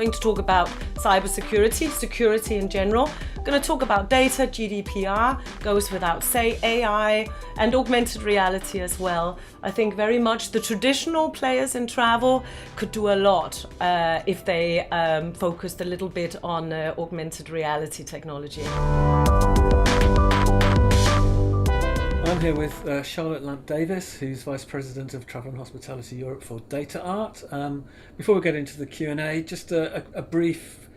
going to talk about cybersecurity, security in general. We're going to talk about data, GDPR, goes without say, AI, and augmented reality as well. I think very much the traditional players in travel could do a lot if they focused a little bit on augmented reality technology. I'm here with Charlotte Lamp-Davis, who's Vice President of Travel and Hospitality Europe for DataArt. Before we get into the Q&A, just a brief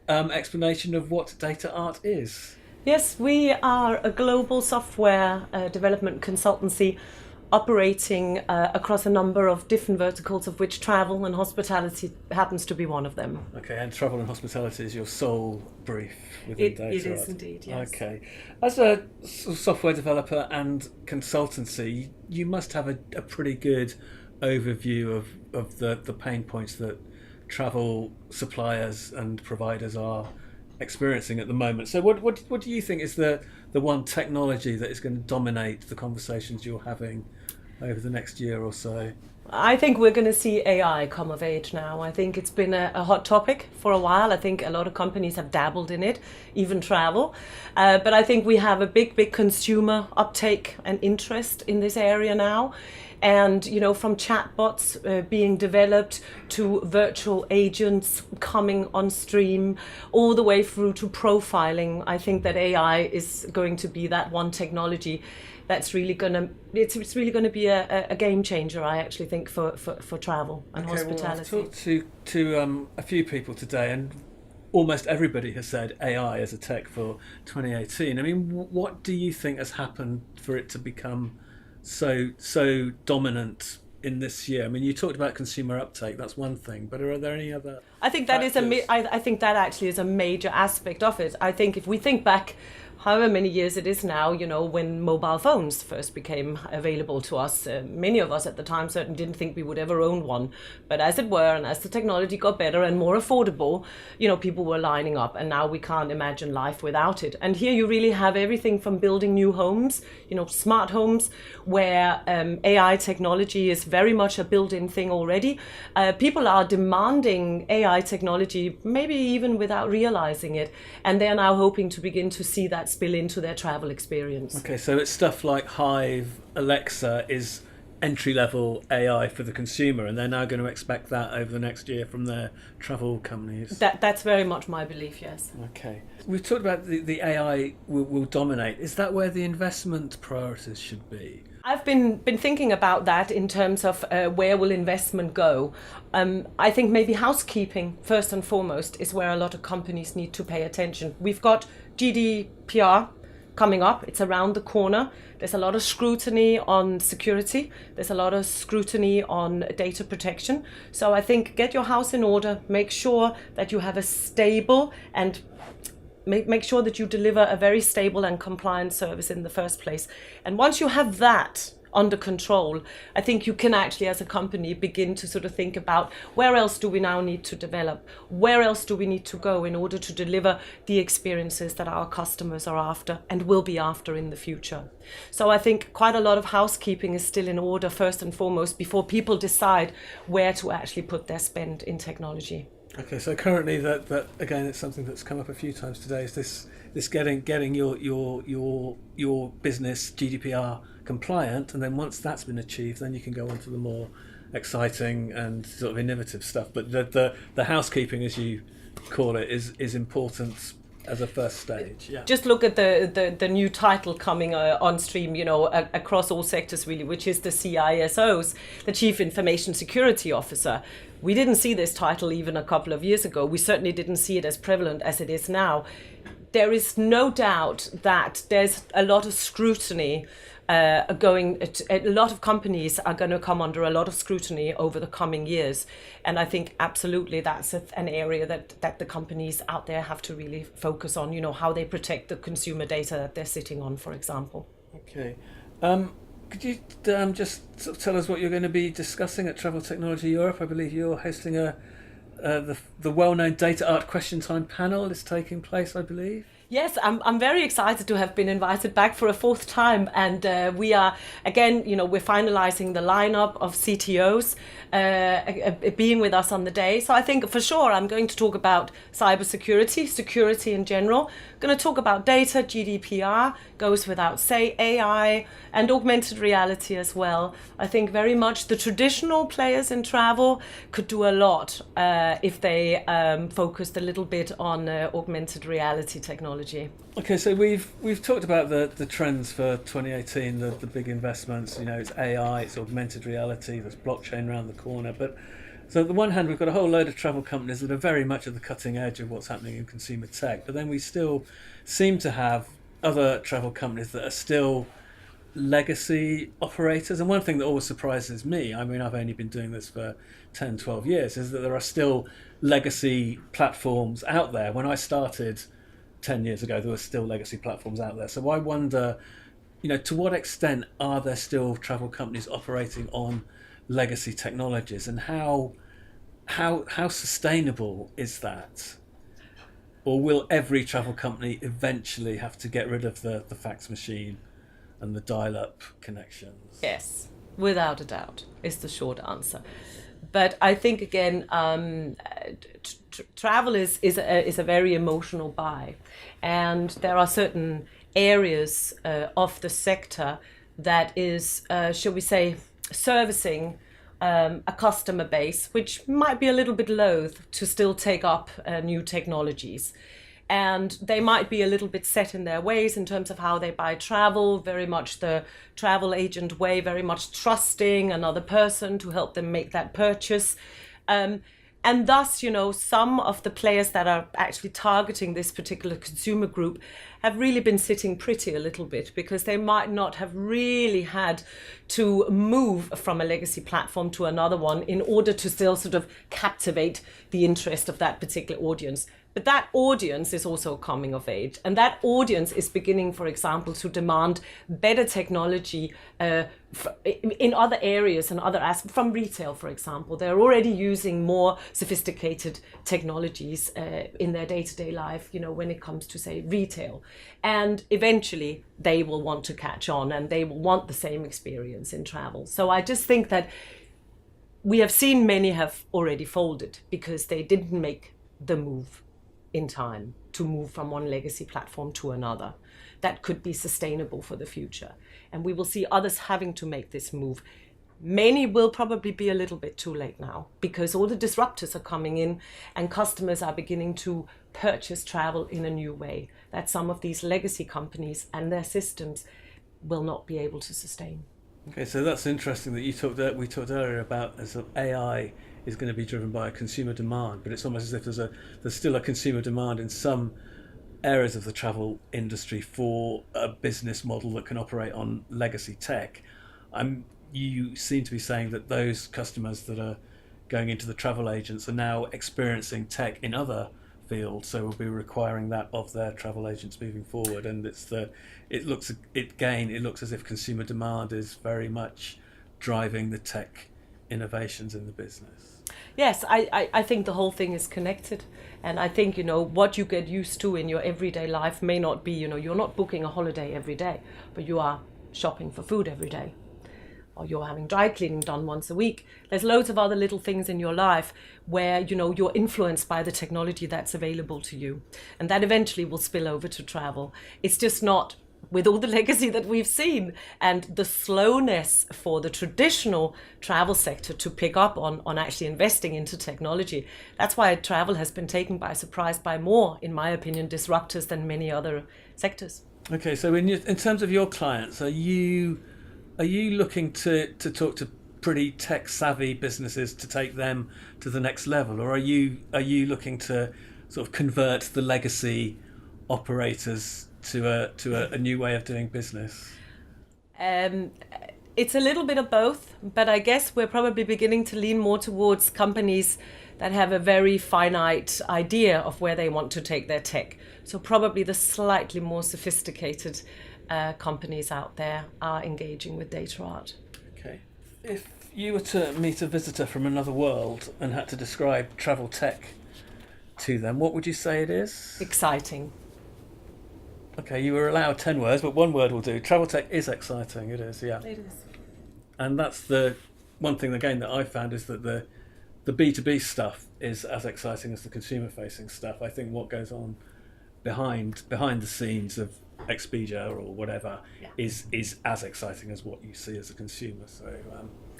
explanation of what DataArt is. Yes, we are a global software development consultancy operating across a number of different verticals, of which travel and hospitality happens to be one of them. Okay, and travel and hospitality is your sole brief within DataArt? It is indeed, yes. Okay. As a software developer and consultancy, you must have a pretty good overview of the pain points that travel suppliers and providers are experiencing at the moment. So what do you think is the one technology that is going to dominate the conversations you're having over the next year or so? I think we're going to see AI come of age now. I think it's been a hot topic for a while. I think a lot of companies have dabbled in it, even travel. But I think we have a big consumer uptake and interest in this area now. And, you know, from chatbots being developed to virtual agents coming on stream, all the way through to profiling, I think that AI is going to be that one technology that's really going to, it's really going to be a game changer, I actually think, for travel and hospitality. Well, I've talked to a few people today, and almost everybody has said AI as a tech for 2018. I mean, what do you think has happened for it to become so dominant in this year? I mean, you talked about consumer uptake, that's one thing, but are there any other I think that factors? I think that actually is a major aspect of it. I think if we think back however many years it is now, you know, when mobile phones first became available to us, many of us at the time certainly didn't think we would ever own one. But as it were, and as the technology got better and more affordable, you know, people were lining up, and now we can't imagine life without it. And here you really have everything from building new homes, you know, smart homes, where AI technology is very much a built-in thing already. People are demanding AI technology, maybe even without realizing it, and they're now hoping to begin to see that spill into their travel experience. Okay, so it's stuff like Hive, Alexa is entry-level AI for the consumer, and they're now going to expect that over the next year from their travel companies. That's very much my belief, yes. Okay. We've talked about the AI will dominate. Is that where the investment priorities should be? I've been thinking about that in terms of where will investment go. I think maybe housekeeping, first and foremost, is where a lot of companies need to pay attention. We've got GDPR coming up. It's around the corner. There's a lot of scrutiny on security. There's a lot of scrutiny on data protection. So I think get your house in order, make sure that you have a stable and make sure that you deliver a very stable and compliant service in the first place. And once you have that under control, I think you can actually, as a company, begin to sort of think about where else do we now need to develop? Where else do we need to go in order to deliver the experiences that our customers are after and will be after in the future? So I think quite a lot of housekeeping is still in order, first and foremost, before people decide where to actually put their spend in technology. Okay, so currently that again, it's something that's come up a few times today. Is this getting your business GDPR compliant, and then once that's been achieved, then you can go on to the more exciting and sort of innovative stuff. But the housekeeping, as you call it, is important as a first stage. Yeah. Just look at the new title coming on stream, you know, across all sectors really, which is the CISOs, the Chief Information Security Officer. We didn't see this title even a couple of years ago. We certainly didn't see it as prevalent as it is now. There is no doubt that there's a lot of scrutiny a lot of companies are going to come under a lot of scrutiny over the coming years. And I think absolutely that's an area that the companies out there have to really focus on, you know, how they protect the consumer data that they're sitting on, for example. Okay. Could you just sort of tell us what you're going to be discussing at Travel Technology Europe? I believe you're hosting the well-known DataArt Question Time panel is taking place, I believe. Yes, I'm very excited to have been invited back for a fourth time. And we are, again, we're finalizing the lineup of CTOs being with us on the day. So I think for sure I'm going to talk about cybersecurity, security in general. Going to talk about data, GDPR, goes without say, AI, and augmented reality as well. I think very much the traditional players in travel could do a lot if they focused a little bit on augmented reality technology. Okay, so we've talked about the trends for 2018, the big investments. It's AI, it's augmented reality, there's blockchain around the corner. But so on the one hand, we've got a whole load of travel companies that are very much at the cutting edge of what's happening in consumer tech. But then we still seem to have other travel companies that are still legacy operators. And one thing that always surprises me, I mean, I've only been doing this for 10, 12 years, is that there are still legacy platforms out there. When I started 10 years ago, there were still legacy platforms out there. So I wonder, to what extent are there still travel companies operating on legacy technologies, and how sustainable is that? Or will every travel company eventually have to get rid of the fax machine and the dial-up connections? Yes, without a doubt, is the short answer. But I think, again, travel is a very emotional buy. And there are certain areas of the sector that is, shall we say, servicing a customer base, which might be a little bit loath to still take up new technologies. And they might be a little bit set in their ways in terms of how they buy travel, very much the travel agent way, very much trusting another person to help them make that purchase. And thus, some of the players that are actually targeting this particular consumer group have really been sitting pretty a little bit, because they might not have really had to move from a legacy platform to another one in order to still sort of captivate the interest of that particular audience. But that audience is also coming of age. And that audience is beginning, for example, to demand better technology in other areas and other aspects. From retail, for example, they're already using more sophisticated technologies in their day-to-day life, when it comes to, say, retail. And eventually they will want to catch on, and they will want the same experience in travel. So I just think that we have seen many have already folded because they didn't make the move in time to move from one legacy platform to another that could be sustainable for the future. And we will see others having to make this move. Many will probably be a little bit too late now, because all the disruptors are coming in and customers are beginning to purchase travel in a new way that some of these legacy companies and their systems will not be able to sustain. Okay, so that's interesting that we talked earlier about as AI is going to be driven by a consumer demand, but it's almost as if there's still a consumer demand in some areas of the travel industry for a business model that can operate on legacy tech. You seem to be saying that those customers that are going into the travel agents are now experiencing tech in other fields, so will be requiring that of their travel agents moving forward. And it looks as if consumer demand is very much driving the tech innovations in the business. Yes, I think the whole thing is connected. And I think, what you get used to in your everyday life may not be, you're not booking a holiday every day, but you are shopping for food every day. Or you're having dry cleaning done once a week. There's loads of other little things in your life where, you're influenced by the technology that's available to you. And that eventually will spill over to travel. It's just not with all the legacy that we've seen and the slowness for the traditional travel sector to pick up on actually investing into technology. That's why travel has been taken by surprise by more, in my opinion, disruptors than many other sectors. Okay, so in terms of your clients, are you looking to talk to pretty tech savvy businesses to take them to the next level, or are you looking to sort of convert the legacy operators to a new way of doing business? It's a little bit of both, but I guess we're probably beginning to lean more towards companies that have a very finite idea of where they want to take their tech. So probably the slightly more sophisticated companies out there are engaging with DataArt. Okay. If you were to meet a visitor from another world and had to describe travel tech to them, what would you say it is? Exciting. Okay, you were allowed 10 words, but one word will do. Travel tech is exciting. It is, yeah. It is. And that's the one thing, again, that I've found is that the B2B stuff is as exciting as the consumer-facing stuff. I think what goes on behind the scenes of Expedia or whatever is as exciting as what you see as a consumer. So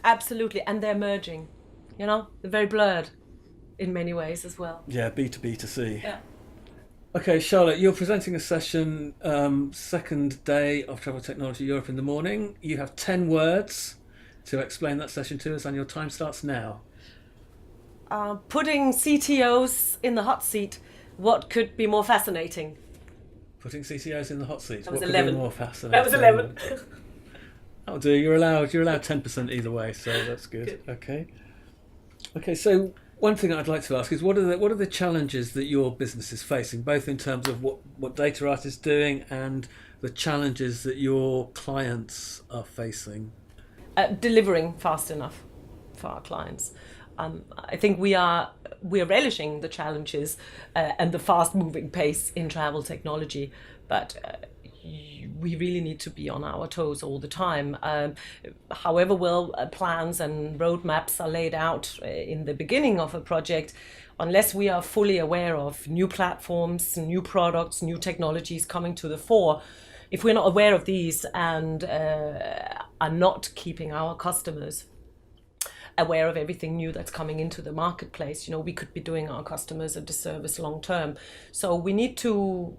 absolutely, and they're merging. They're very blurred in many ways as well. Yeah, B2B to C. Yeah. Okay, Charlotte, you're presenting a session, second day of Travel Technology Europe in the morning. You have 10 words to explain that session to us, and your time starts now. Putting CTOs in the hot seat, what could be more fascinating? Putting CTOs in the hot seat. That was what 11. could be more fascinating? That was 11. That'll do. You're allowed 10% either way, so that's good. Okay. Okay, so one thing I'd like to ask is what are the challenges that your business is facing, both in terms of what DataArt is doing and the challenges that your clients are facing? Delivering fast enough for our clients. I think we're relishing the challenges and the fast-moving pace in travel technology, but we really need to be on our toes all the time. However well plans and roadmaps are laid out in the beginning of a project, unless we are fully aware of new platforms, new products, new technologies coming to the fore, if we're not aware of these and are not keeping our customers aware of everything new that's coming into the marketplace, we could be doing our customers a disservice long term. So we need to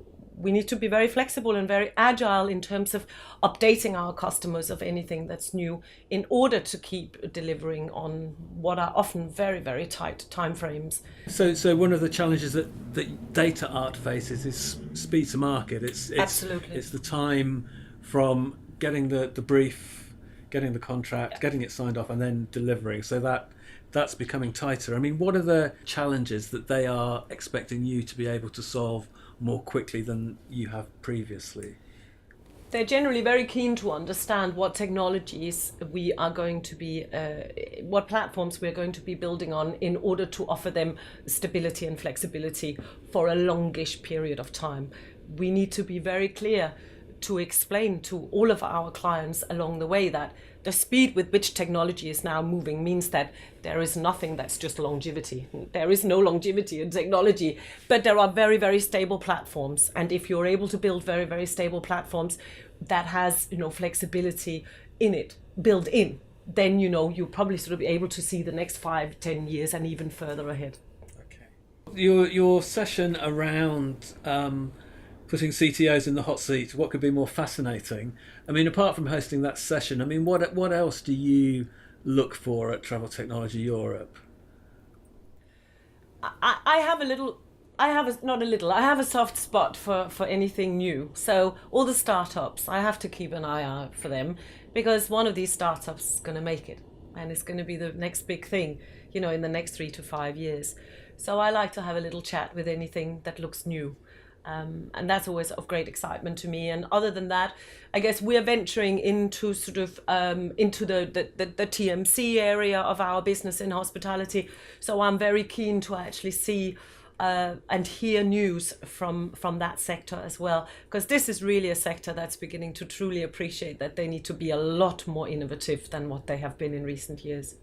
be very flexible and very agile in terms of updating our customers of anything that's new in order to keep delivering on what are often very, very tight timeframes. So one of the challenges that DataArt faces is speed to market. Absolutely. It's the time from getting the brief, getting the contract, getting it signed off, and then delivering. So that's becoming tighter. I mean, what are the challenges that they are expecting you to be able to solve more quickly than you have previously? They're generally very keen to understand what technologies we are going to be, what platforms we're going to be building on in order to offer them stability and flexibility for a longish period of time. We need to be very clear to explain to all of our clients along the way that the speed with which technology is now moving means that there is nothing that's just longevity. There is no longevity in technology, but there are very, very stable platforms. And if you're able to build very, very stable platforms that has, flexibility in it, built in, then, you'll probably sort of be able to see the next 5-10 years and even further ahead. Okay. Your session around putting CTOs in the hot seat, what could be more fascinating? I mean, apart from hosting that session, I mean, what else do you look for at Travel Technology Europe? I have a soft spot for anything new. So all the startups, I have to keep an eye out for them, because one of these startups is going to make it and it's going to be the next big thing, in the next 3 to 5 years. So I like to have a little chat with anything that looks new. And that's always of great excitement to me. And other than that, I guess we're venturing into sort of into the TMC area of our business in hospitality. So I'm very keen to actually see and hear news from that sector as well, because this is really a sector that's beginning to truly appreciate that they need to be a lot more innovative than what they have been in recent years.